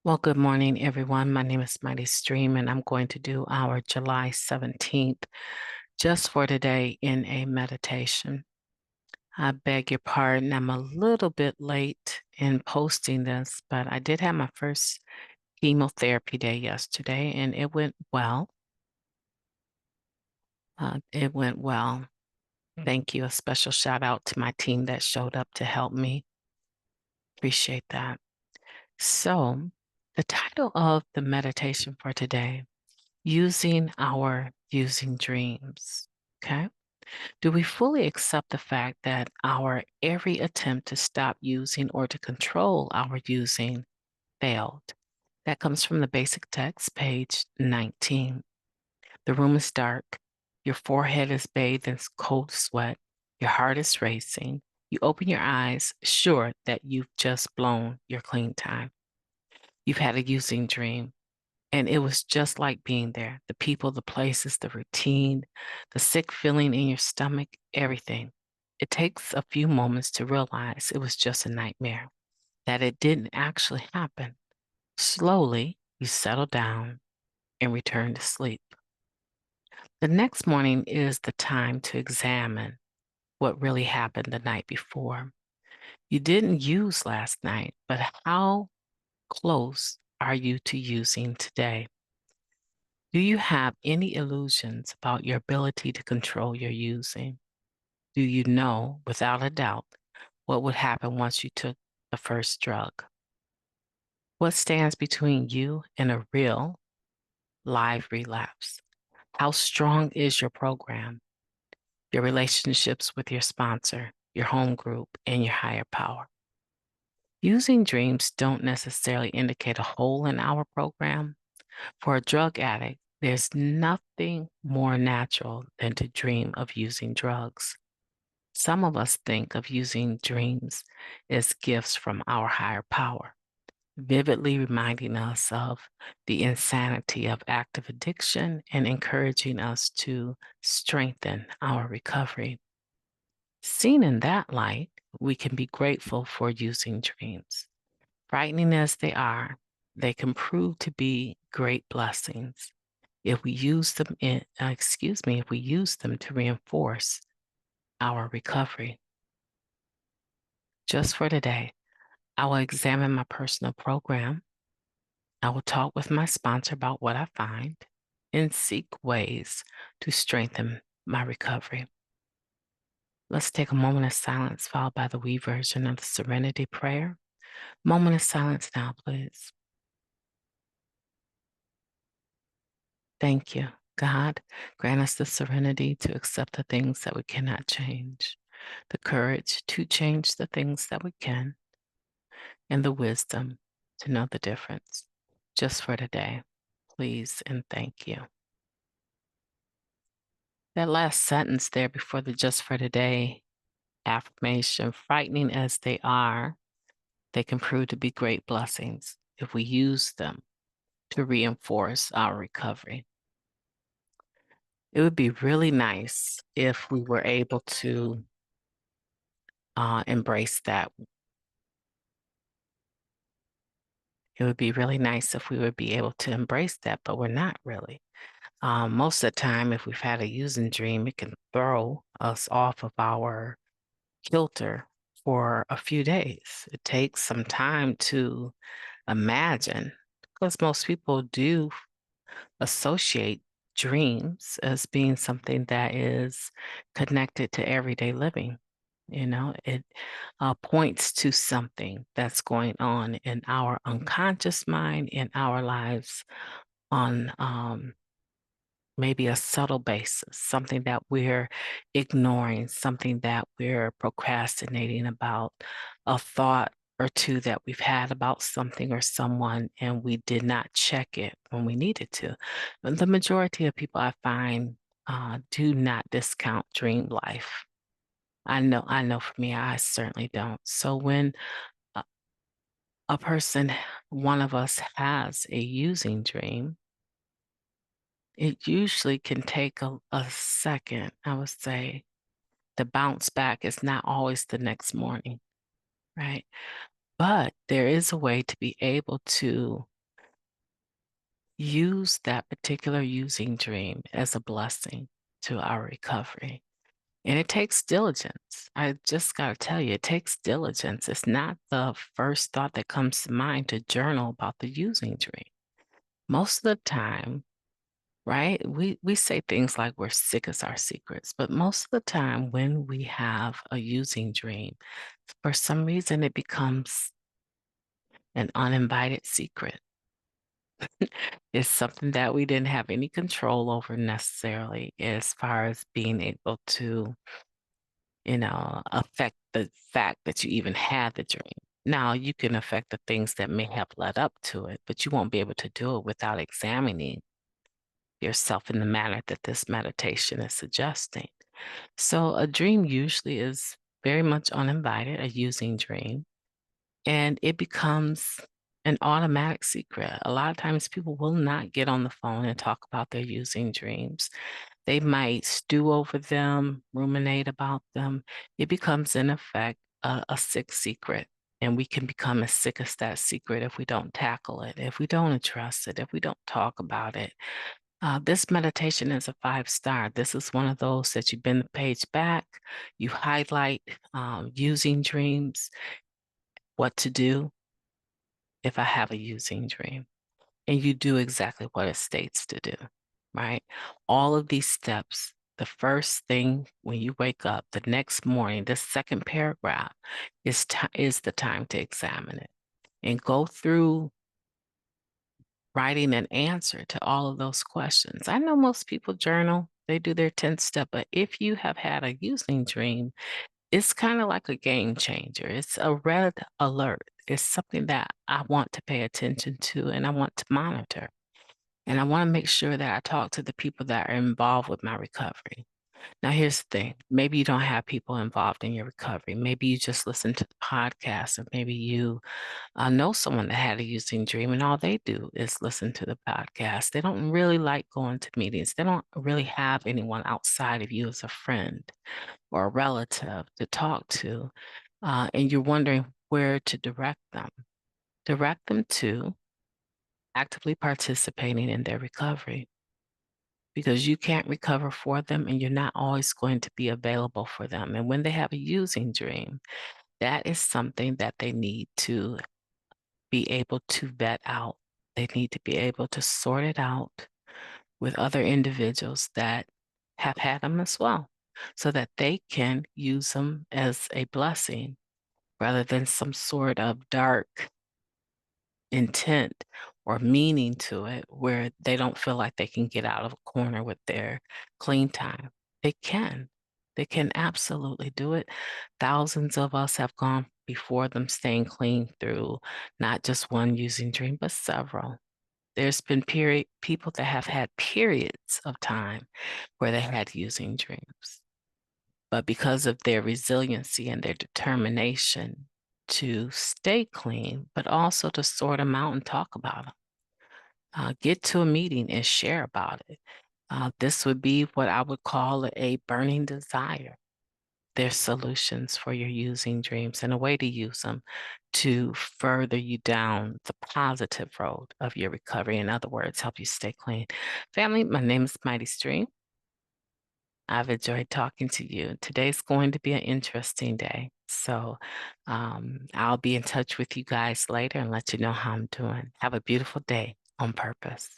Well, good morning, everyone. My name is Mighty Stream, and I'm going to do our July 17th just for today in a meditation. I beg your pardon, I'm a little bit late in posting this, but I did have my first chemotherapy day yesterday, and it went well. It went well. Thank you. A special shout out to my team that showed up to help me. Appreciate that. So, the title of the meditation for today, using dreams. Okay. Do we fully accept the fact that our every attempt to stop using or to control our using failed? That comes from the basic text, page 19. The room is dark. Your forehead is bathed in cold sweat. Your heart is racing. You open your eyes, sure that you've just blown your clean time. You've had a using dream. And it was just like being there. The people, the places, the routine, the sick feeling in your stomach, everything. It takes a few moments to realize it was just a nightmare, that it didn't actually happen. Slowly, you settle down and return to sleep. The next morning is the time to examine what really happened the night before. You didn't use last night, but how close are you to using today? Do you have any illusions about your ability to control your using? Do you know, without a doubt, what would happen once you took the first drug? What stands between you and a real, live relapse? How strong is your program, your relationships with your sponsor, your home group, and your higher power? Using dreams don't necessarily indicate a hole in our program. For a drug addict, there's nothing more natural than to dream of using drugs. Some of us think of using dreams as gifts from our higher power, vividly reminding us of the insanity of active addiction and encouraging us to strengthen our recovery. Seen in that light, we can be grateful for using dreams. Frightening as they are, they can prove to be great blessings if we use them if we use them to reinforce our recovery. Just for today, I will examine my personal program. I will talk with my sponsor about what I find and seek ways to strengthen my recovery. Let's take a moment of silence followed by the we version of the Serenity Prayer. Moment of silence now, please. Thank you. God, grant us the serenity to accept the things that we cannot change, the courage to change the things that we can, and the wisdom to know the difference. Just for today, please and thank you. That last sentence there before the just for today affirmation, frightening as they are, they can prove to be great blessings if we use them to reinforce our recovery. It would be really nice if we were able to embrace that. It would be really nice if we would be able to embrace that, but we're not really. Most of the time, if we've had a using dream, it can throw us off of our kilter for a few days. It takes some time to imagine, because most people do associate dreams as being something that is connected to everyday living. You know, it points to something that's going on in our unconscious mind, in our lives on maybe a subtle basis, something that we're ignoring, something that we're procrastinating about, a thought or two that we've had about something or someone, and we did not check it when we needed to. And the majority of people I find do not discount dream life. I know for me, I certainly don't. So when a, a person, one of us has a using dream, it usually can take a second, I would say. The bounce back is not always the next morning, right? But there is a way to be able to use that particular using dream as a blessing to our recovery. And it takes diligence. I just got to tell you, it takes diligence. It's not the first thought that comes to mind to journal about the using dream. Most of the time, right? We say things like we're sick as our secrets, but most of the time when we have a using dream, for some reason it becomes an uninvited secret. It's something that we didn't have any control over necessarily as far as being able to, affect the fact that you even had the dream. Now, you can affect the things that may have led up to it, but you won't be able to do it without examining yourself in the manner that this meditation is suggesting. So, a dream usually is very much uninvited, a using dream, and it becomes an automatic secret. A lot of times, people will not get on the phone and talk about their using dreams. They might stew over them, ruminate about them. It becomes, in effect, a sick secret. And we can become as sick as that secret if we don't tackle it, if we don't address it, if we don't talk about it. This meditation is a 5-star. This is one of those that you bend the page back, you highlight using dreams, what to do if I have a using dream. And you do exactly what it states to do, right? All of these steps, the first thing when you wake up, the next morning, the second paragraph is the time to examine it and go through writing an answer to all of those questions. I know most people journal, they do their 10th step, but if you have had a using dream, it's kind of like a game changer. It's a red alert. It's something that I want to pay attention to and I want to monitor. And I want to make sure that I talk to the people that are involved with my recovery. Now, here's the thing. Maybe you don't have people involved in your recovery. Maybe you just listen to the podcast, or maybe you know someone that had a using dream and all they do is listen to the podcast. They don't really like going to meetings. They don't really have anyone outside of you as a friend or a relative to talk to. And you're wondering where to direct them. Direct them to actively participating in their recovery because you can't recover for them and you're not always going to be available for them. And when they have a using dream, that is something that they need to be able to vet out. They need to be able to sort it out with other individuals that have had them as well so that they can use them as a blessing rather than some sort of dark intent or meaning to it where they don't feel like they can get out of a corner with their clean time. They can. They can absolutely do it. Thousands of us have gone before them staying clean through not just one using dream, but several. There's been people that have had periods of time where they had using dreams. But because of their resiliency and their determination to stay clean, but also to sort them out and talk about them, get to a meeting and share about it. This would be what I would call a burning desire. There's solutions for your using dreams and a way to use them to further you down the positive road of your recovery. In other words, help you stay clean. Family, my name is Mighty Stream. I've enjoyed talking to you. Today's going to be an interesting day. So I'll be in touch with you guys later and let you know how I'm doing. Have a beautiful day on purpose.